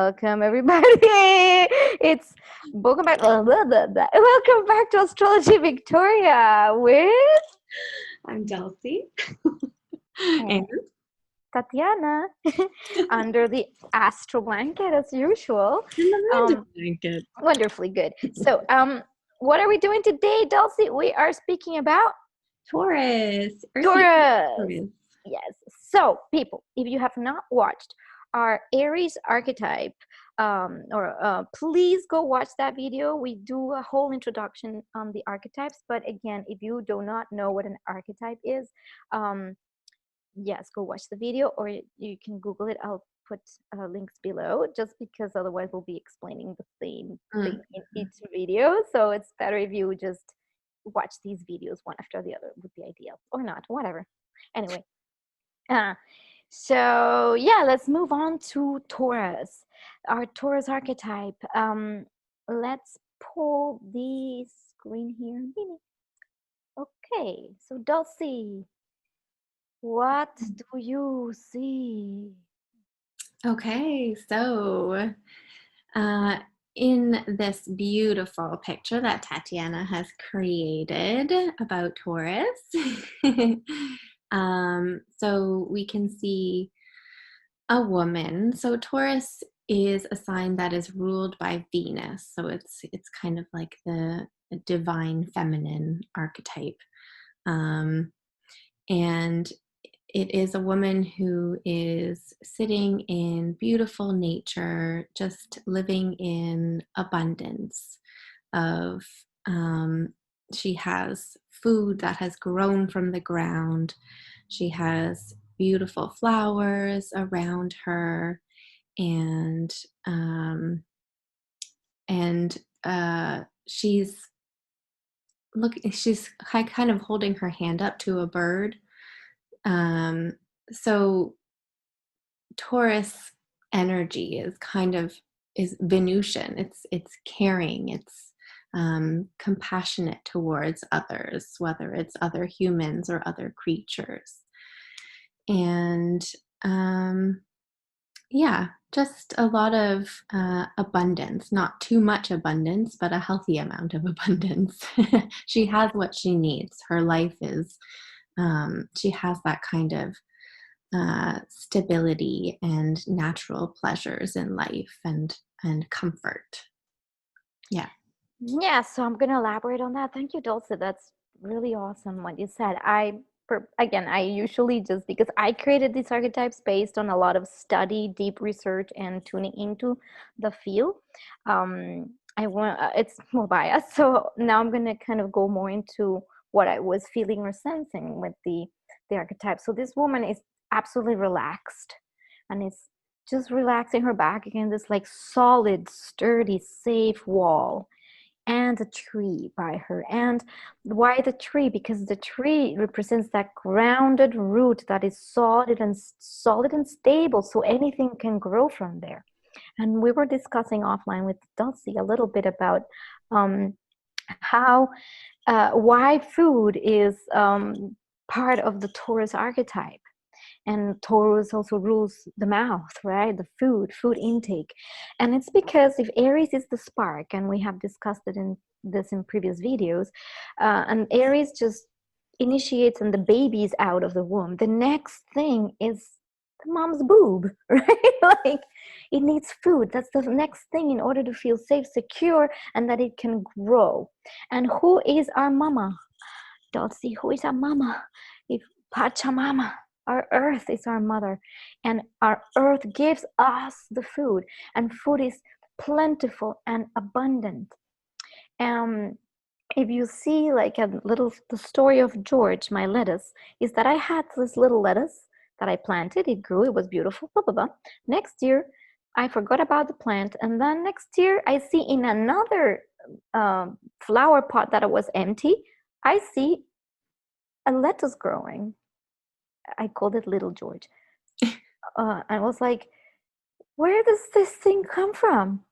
welcome everybody. It's welcome back. Welcome back to Astrology Victoria with I'm Dulcie. and Tatiana under the astro blanket as usual. In the random blanket. Wonderfully good. So, what are we doing today, Dulcie? We are speaking about Taurus. Taurus. Yes. So, people, if you have not watched our Aries archetype, please go watch that video. We do a whole introduction on the archetypes. But again, if you do not know what an archetype is, yes, go watch the video, or you can Google it. I'll put links below, just because otherwise we'll be explaining the same thing in each video. So it's better if you just watch these videos one after the other. Would be ideal, or not, whatever. Anyway, so yeah, let's move on to Taurus, our Taurus archetype. Let's pull the screen here. Okay, so Dulcie, what do you see? Okay, so in this beautiful picture that Tatiana has created about Taurus, so we can see a woman. So Taurus is a sign that is ruled by Venus. So it's kind of like the divine feminine archetype. And it is a woman who is sitting in beautiful nature, just living in abundance of, she has food that has grown from the ground. She has beautiful flowers around her, and she's kind of holding her hand up to a bird. So Taurus energy is Venusian. It's caring. It's compassionate towards others, whether it's other humans or other creatures. And just a lot of abundance, not too much abundance, but a healthy amount of abundance. She has what she needs. Her life is, she has that kind of stability and natural pleasures in life and comfort. Yeah, so I'm gonna elaborate on that. Thank you, Dulce. That's really awesome what you said. I usually, just because I created these archetypes based on a lot of study, deep research, and tuning into the field, it's more biased. So now I'm gonna kind of go more into what I was feeling or sensing with the archetype. So this woman is absolutely relaxed, and it's just relaxing her back against this like solid, sturdy, safe wall, and a tree by her. And why the tree? Because the tree represents that grounded root that is solid and stable, so anything can grow from there. And we were discussing offline with Dulcie a little bit about why food is part of the Taurus archetype. And Taurus also rules the mouth, right? The food intake. And it's because if Aries is the spark, and we have discussed it in previous videos, and Aries just initiates and the baby is out of the womb, the next thing is the mom's boob, right? Like, it needs food. That's the next thing in order to feel safe, secure, and that it can grow. And who is our mama? Dulcie, who is our mama? If Pachamama, our earth is our mother, and our earth gives us the food, and food is plentiful and abundant. If you see like the story of George, my lettuce, is that I had this little lettuce that I planted. It grew, it was beautiful, blah, blah, blah. Next year, I forgot about the plant, and then next year, I see in another flower pot that was empty, I see a lettuce growing. I called it Little George. I was like, where does this thing come from?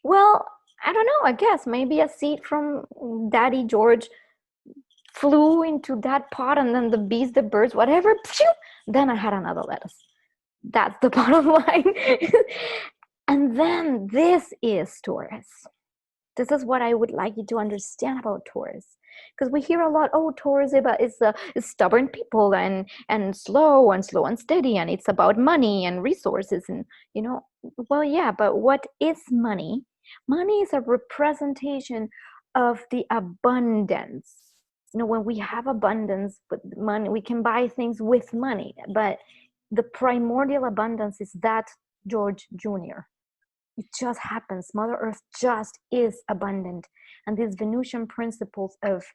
Well, I don't know. I guess maybe a seed from Daddy George flew into that pot, and then the bees, the birds, whatever, then I had another lettuce. That's the bottom line. And then this is Taurus. This is what I would like you to understand about Taurus, because we hear a lot, oh, Taurus is stubborn people and slow and steady, and it's about money and resources, and well, yeah, but what is money? Money is a representation of the abundance. When we have abundance with money, we can buy things with money, but the primordial abundance is that George Jr. It just happens. Mother Earth just is abundant. And these Venusian principles of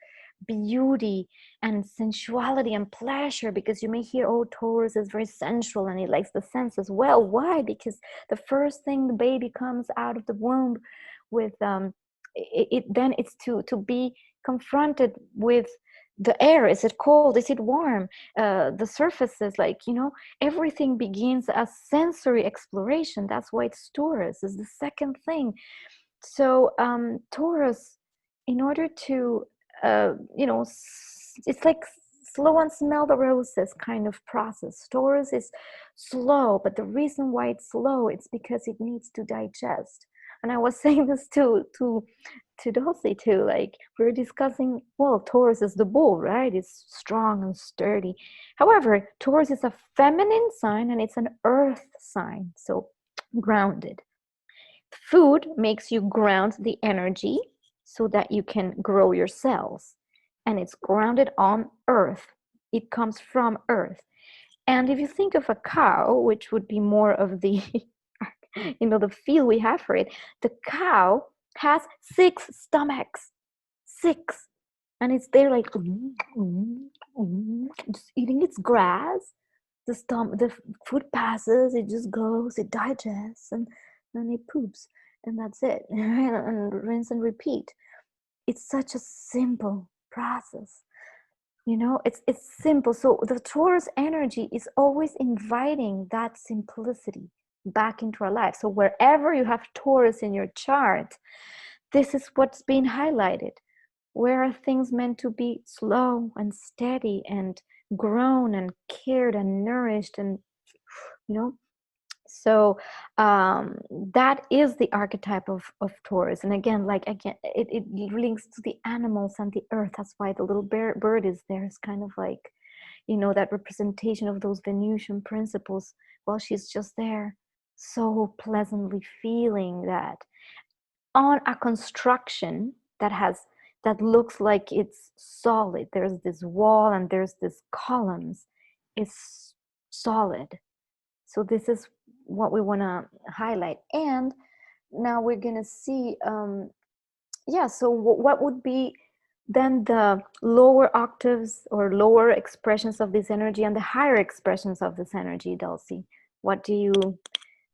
beauty and sensuality and pleasure, because you may hear, oh, Taurus is very sensual and he likes the senses. Well, why? Because the first thing the baby comes out of the womb with, then it's to be confronted with the air. Is it cold? Is it warm? The surfaces, everything begins as sensory exploration. That's why it's Taurus, is the second thing. So Taurus, in order to it's like slow and smell the roses kind of process. Taurus is slow, but the reason why it's slow, it's because it needs to digest. And I was saying this to Dulcie too. Like, we were discussing, well, Taurus is the bull, right? It's strong and sturdy. However, Taurus is a feminine sign and it's an earth sign, so grounded. Food makes you ground the energy so that you can grow your cells, and it's grounded on earth. It comes from earth. And if you think of a cow, which would be more of the the feel we have for it, the cow has 6 stomachs. 6. And it's there like just eating its grass. The food passes, it just goes, it digests, and then it poops, and that's it. And rinse and repeat. It's such a simple process. It's simple. So the Taurus energy is always inviting that simplicity back into our life. So wherever you have Taurus in your chart, this is what's being highlighted. Where are things meant to be slow and steady and grown and cared and nourished, and so that is the archetype of Taurus. And again, it links to the animals and the earth. That's why the little bird is there. It's kind of like, that representation of those Venusian principles. Well, she's just there, so pleasantly feeling that on a construction that looks like it's solid. There's this wall and there's this columns. It's solid. So this is what we want to highlight. And now we're going to see, so what would be then the lower octaves or lower expressions of this energy and the higher expressions of this energy, Dulcie? What do you,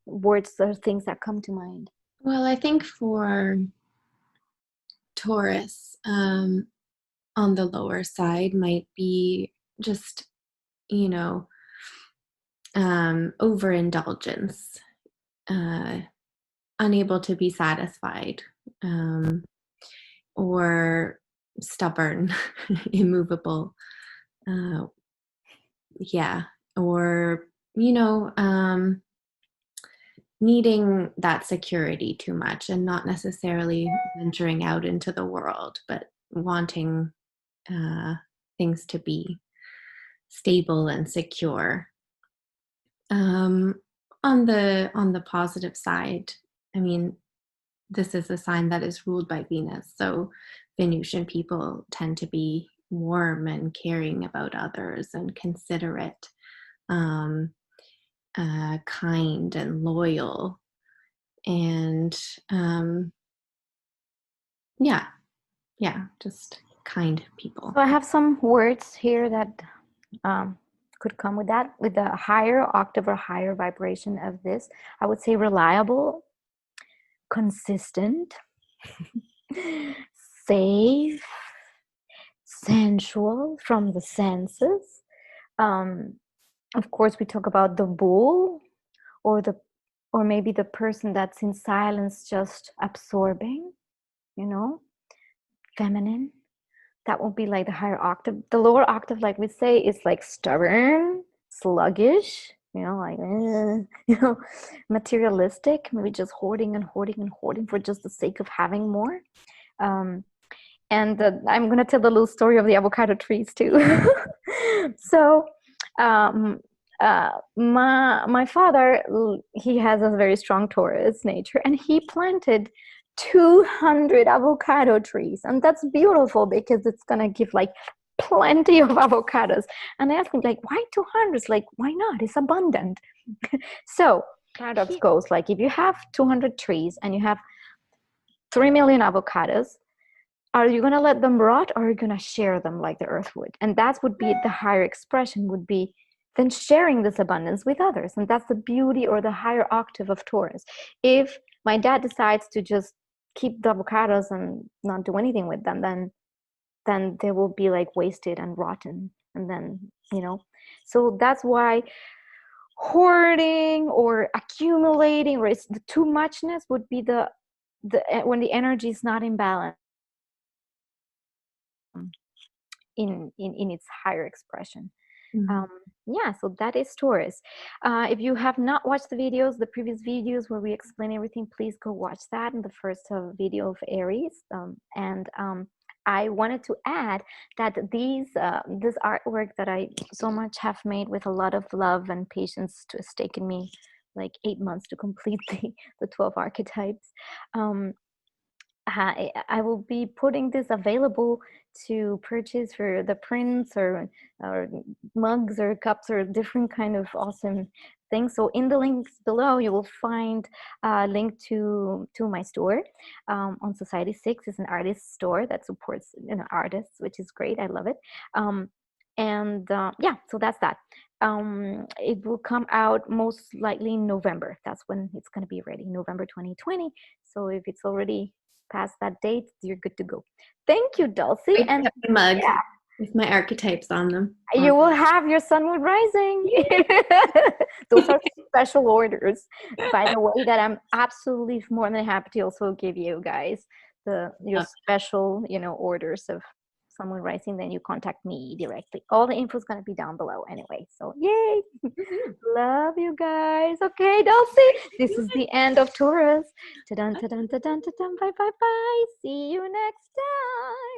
words or things that come to mind? Well, I think for Taurus, on the lower side might be just, overindulgence, unable to be satisfied, or stubborn, immovable. Or, needing that security too much and not necessarily venturing out into the world, but wanting things to be stable and secure. On the positive side, I mean, this is a sign that is ruled by Venus, so Venusian people tend to be warm and caring about others and considerate, kind and loyal, and just kind people. So I have some words here that could come with that, with a higher octave or higher vibration of this. I would say reliable, consistent, safe, sensual from the senses. Of course, we talk about the bull, or maybe the person that's in silence, just absorbing, feminine. That will be like the higher octave. The lower octave, like we say, is like stubborn, sluggish, like, you know, materialistic, maybe just hoarding and hoarding and hoarding for just the sake of having more. And I'm going to tell the little story of the avocado trees too. So, um, my father, he has a very strong Taurus nature, and he planted 200 avocado trees, and that's beautiful because it's going to give like plenty of avocados. And I asked him, like, why 200? Like, why not? It's abundant. So paradox goes like, if you have 200 trees and you have 3 million avocados, are you going to let them rot, or are you going to share them like the earth would? And that would be the higher expression, would be then sharing this abundance with others. And that's the beauty or the higher octave of Taurus. If my dad decides to just keep the avocados and not do anything with them, then they will be like wasted and rotten. And then, so that's why hoarding or accumulating, or it's the too muchness, would be the when the energy is not in balance in its higher expression. So that is Taurus. If you have not watched the previous videos where we explain everything, please go watch that in the first video of Aries. I wanted to add that this artwork that I so much have made with a lot of love and patience, it's taken me like 8 months to complete the 12 archetypes. I will be putting this available to purchase for the prints or mugs or cups or different kind of awesome things. So in the links below, you will find a link to my store on Society 6. It's an artist store that supports artists, which is great. I love it. So that's that. It will come out most likely in November. That's when it's going to be ready, November 2020. So if it's already past that date, you're good to go. Thank you, Dulcie. And mug with my archetypes on them. You will have your sun, moon, rising. Those are special orders, by the way, that I'm absolutely more than happy to also give you guys your special, orders of sun, moon, rising. Then you contact me directly. All the info is going to be down below anyway. So yay. Love you guys. Okay, Dulcie, this is the end of Taurus. Ta-dun, ta-dun, ta-dun, ta-dun. Bye, bye, bye. See you next time.